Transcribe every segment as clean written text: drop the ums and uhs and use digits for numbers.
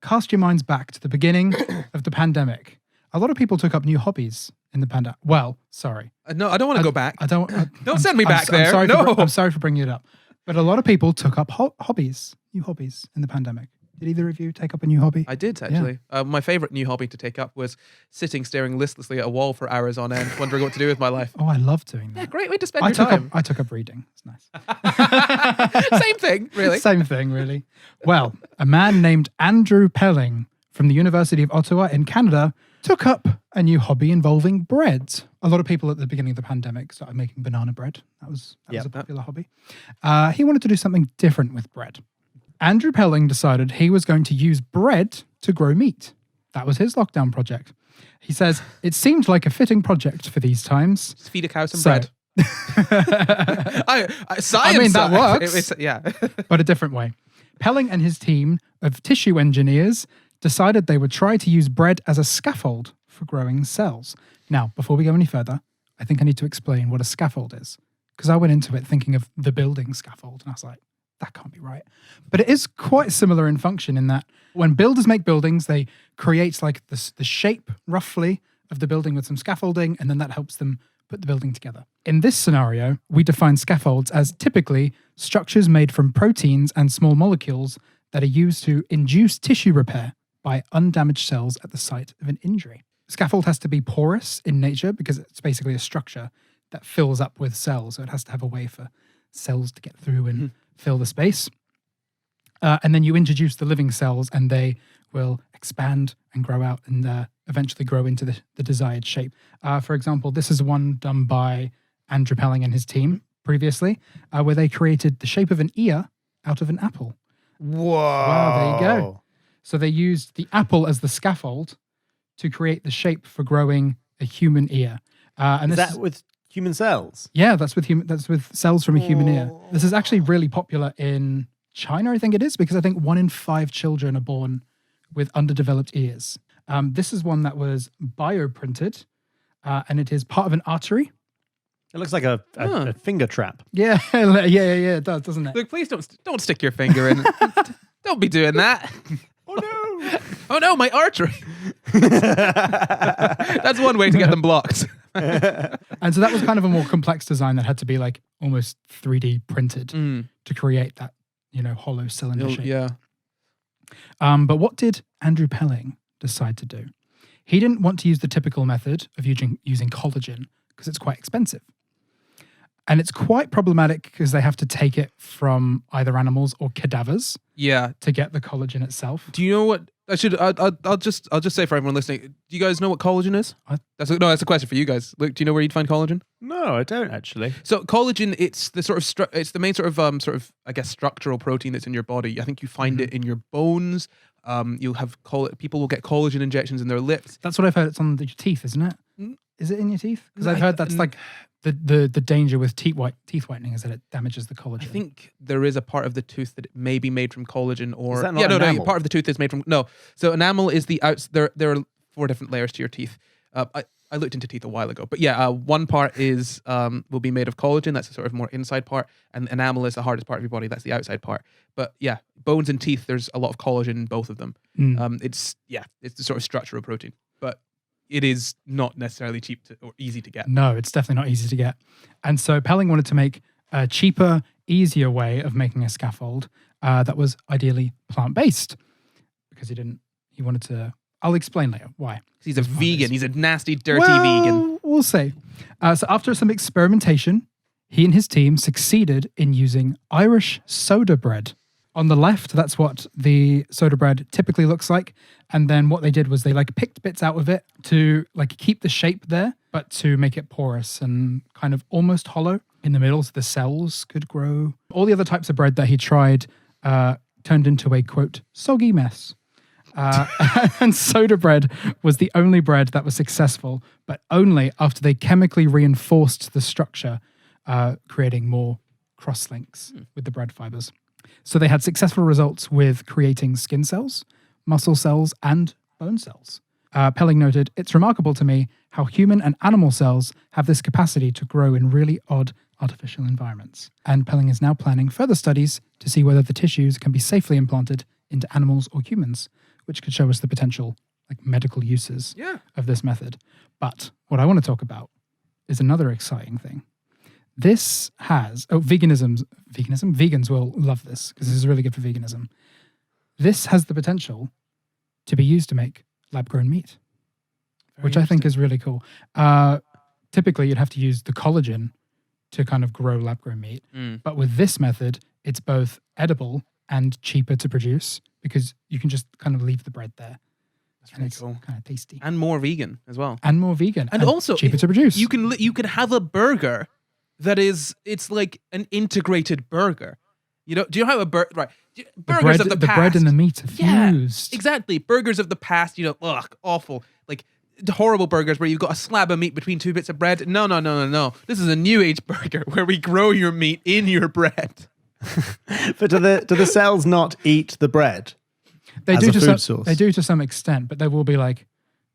cast your minds back to the beginning of the pandemic. A lot of people took up new hobbies in the pandemic. Well, sorry. No, I don't want to go back. Don't send me back there. I'm sorry for bringing it up. But a lot of people took up hobbies, new hobbies in the pandemic. Did either of you take up a new hobby? I did, actually. Yeah. My favorite new hobby to take up was sitting staring listlessly at a wall for hours on end, wondering what to do with my life. Oh, I love doing that. Yeah, great way to spend your time. I took up reading. It's nice. Same thing, really. Same thing, really. Well, a man named Andrew Pelling from the University of Ottawa in Canada took up a new hobby involving bread. A lot of people at the beginning of the pandemic started making banana bread. That was a popular hobby. He wanted to do something different with bread. Andrew Pelling decided he was going to use bread to grow meat. That was his lockdown project. He says, it seemed like a fitting project for these times. Just feed a cow some bread. Science. I mean, that works. Yeah. But a different way. Pelling and his team of tissue engineers decided they would try to use bread as a scaffold for growing cells. Now, before we go any further, I think I need to explain what a scaffold is. Because I went into it thinking of the building scaffold, and I was like, that can't be right. But it is quite similar in function in that when builders make buildings, they create like the shape, roughly, of the building with some scaffolding, and then that helps them put the building together. In this scenario, we define scaffolds as typically structures made from proteins and small molecules that are used to induce tissue repair by undamaged cells at the site of an injury. Scaffold has to be porous in nature because it's basically a structure that fills up with cells. So it has to have a way for cells to get through and fill the space. And then you introduce the living cells and they will expand and grow out and eventually grow into the desired shape. For example, this is one done by Andrew Pelling and his team previously, where they created the shape of an ear out of an apple. Whoa. Wow, there you go. So they used the apple as the scaffold to create the shape for growing a human ear. And is that with human cells? Yeah, that's with cells from a human ear. This is actually really popular in China, I think it is, because I think 1 in 5 children are born with underdeveloped ears. This is one that was bioprinted, and it is part of an artery. It looks like a finger trap. Yeah, it does, doesn't it? Look, please don't stick your finger in. Don't be doing that. Oh no! Oh no, my artery. That's one way to get them blocked. And so that was kind of a more complex design that had to be like almost 3D printed to create that, hollow cylinder shape. Yeah. But what did Andrew Pelling decide to do? He didn't want to use the typical method of using collagen because it's quite expensive. And it's quite problematic because they have to take it from either animals or cadavers. Yeah. To get the collagen itself. Do you know what? I'll just say for everyone listening. Do you guys know what collagen is? That's a question for you guys. Luke, do you know where you'd find collagen? No, I don't actually. So collagen, it's the sort of it's the main sort of I guess structural protein that's in your body. I think you find it in your bones. You'll have people will get collagen injections in their lips. That's what I've heard. It's on your teeth, isn't it? Is it in your teeth? Because I've heard that's like the danger with teeth whitening is that it damages the collagen. I think there is a part of the tooth that may be made from collagen, or is that not enamel? Part of the tooth is made from So enamel is the outs. There are 4 different layers to your teeth. I looked into teeth a while ago, but one part is will be made of collagen. That's the sort of more inside part, and enamel is the hardest part of your body. That's the outside part. But yeah, bones and teeth. There's a lot of collagen in both of them. It's the sort of structural protein, but it is not necessarily cheap or easy to get. No, it's definitely not easy to get. And so Pelling wanted to make a cheaper, easier way of making a scaffold that was ideally plant-based because he wanted to. I'll explain later why. He's a vegan. He's a nasty, dirty vegan. We'll see. So after some experimentation, he and his team succeeded in using Irish soda bread. On the left, that's what the soda bread typically looks like. And then what they did was they picked bits out of it to keep the shape there, but to make it porous and kind of almost hollow in the middle so the cells could grow. All the other types of bread that he tried turned into a, quote, soggy mess. And soda bread was the only bread that was successful, but only after they chemically reinforced the structure, creating more cross-links with the bread fibers. So they had successful results with creating skin cells, muscle cells, and bone cells. Pelling noted, "It's remarkable to me how human and animal cells have this capacity to grow in really odd artificial environments." And Pelling is now planning further studies to see whether the tissues can be safely implanted into animals or humans, which could show us the potential like medical uses Yeah. of this method. But what I want to talk about is another exciting thing. This has veganism. Vegans will love this because this is really good for veganism. This has the potential to be used to make lab-grown meat, which I think is really cool. Typically, you'd have to use the collagen to kind of grow lab-grown meat. But with this method, it's both edible and cheaper to produce because you can just kind of leave the bread there. That's really cool. Kind of tasty. And more vegan as well. And more vegan. And also cheaper to produce. You can have a burger that it's like an integrated burger. You know, do you know how a burger, right? Burgers of the past. The bread and the meat are fused. Yeah, exactly. Burgers of the past, you know, ugh, awful. Like horrible burgers where you've got a slab of meat between two bits of bread. No. This is a new age burger where we grow your meat in your bread. But do the cells not eat the bread? They as do a to food some, source? They do to some extent, but there will be like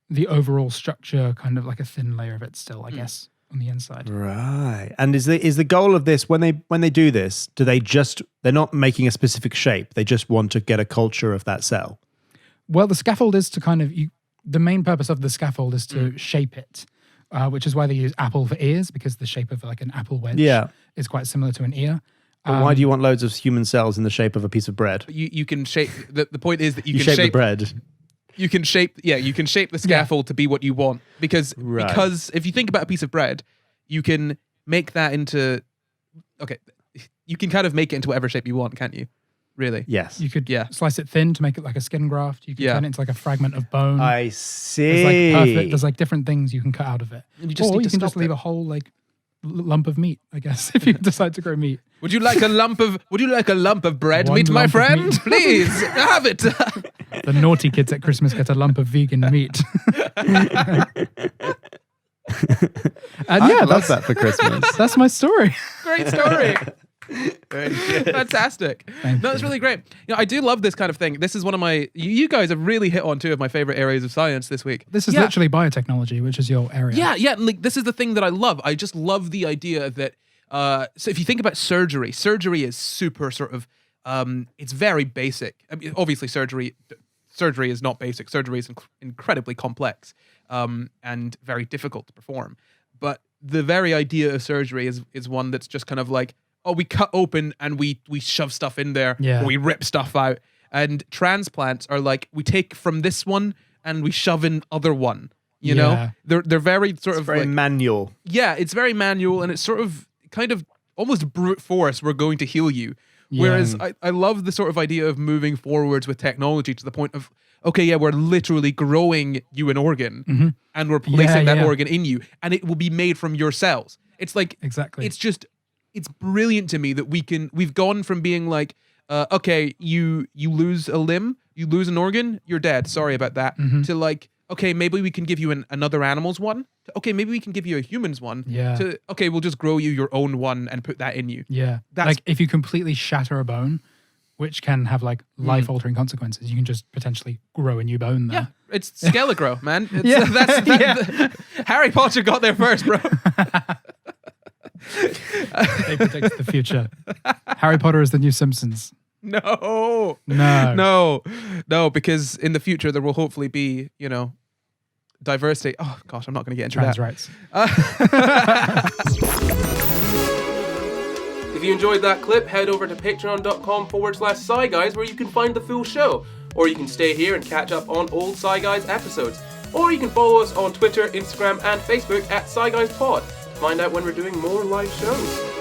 the overall structure, kind of like a thin layer of it still, I guess, on the inside. Right. And is the goal of this when they do this? They're not making a specific shape? They just want to get a culture of that cell. Well, the scaffold is to kind of the main purpose of the scaffold is to shape it, which is why they use apple for ears because the shape of like an apple wedge is quite similar to an ear. But why do you want loads of human cells in the shape of a piece of bread? You can shape the point is that you can shape shape the bread. You can shape the scaffold to be what you want because if you think about a piece of bread, you can make that into you can kind of make it into whatever shape you want, can't you? Really? Yes. You could slice it thin to make it like a skin graft. You could turn it into like a fragment of bone. I see. It's like perfect. There's like different things you can cut out of it. And you just or need you to can just sculpt leave it. a whole like lump of meat, I guess, if you decide to grow meat. Would you like a lump of bread, One meat, my lump of friend? meat. Please have it. The naughty kids at Christmas get a lump of vegan meat. And I love that for Christmas. that's my story. Great story. Fantastic. That's really great. You know, I do love this kind of thing. This is one of my. You guys have really hit on two of my favorite areas of science this week. This is literally biotechnology, which is your area. Yeah. Like this is the thing that I love. I just love the idea that. So if you think about surgery is super sort of. It's very basic. I mean, obviously, surgery is not basic. Surgery is incredibly complex and very difficult to perform. But the very idea of surgery is one that's just kind of like. Oh, we cut open and we shove stuff in there, or we rip stuff out. And transplants are like, we take from this one and we shove in other one. You know? They're very sort of very like, manual. Yeah, it's very manual and it's sort of kind of almost brute force, we're going to heal you. Whereas I love the sort of idea of moving forwards with technology to the point of, okay, we're literally growing you an organ and we're placing that organ in you and it will be made from your cells. It's like, it's brilliant to me that we've gone from being like, okay, you lose a limb, you lose an organ, you're dead. Sorry about that. To like, okay, maybe we can give you another animal's one. Okay, maybe we can give you a human's one. To, okay, we'll just grow you your own one and put that in you. Yeah. That's like if you completely shatter a bone, which can have like life-altering consequences, you can just potentially grow a new bone there. Yeah, it's Skelegro, man. Harry Potter got there first, bro. They predict the future. Harry Potter is the new Simpsons. No, because in the future there will hopefully be, diversity. Oh gosh, I'm not going to get into Trans that. rights. If you enjoyed that clip, head over to patreon.com/Sci Guys where you can find the full show. Or you can stay here and catch up on old Sci Guys episodes. Or you can follow us on Twitter, Instagram, and Facebook at Sci Guys Pod to find out when we're doing more live shows.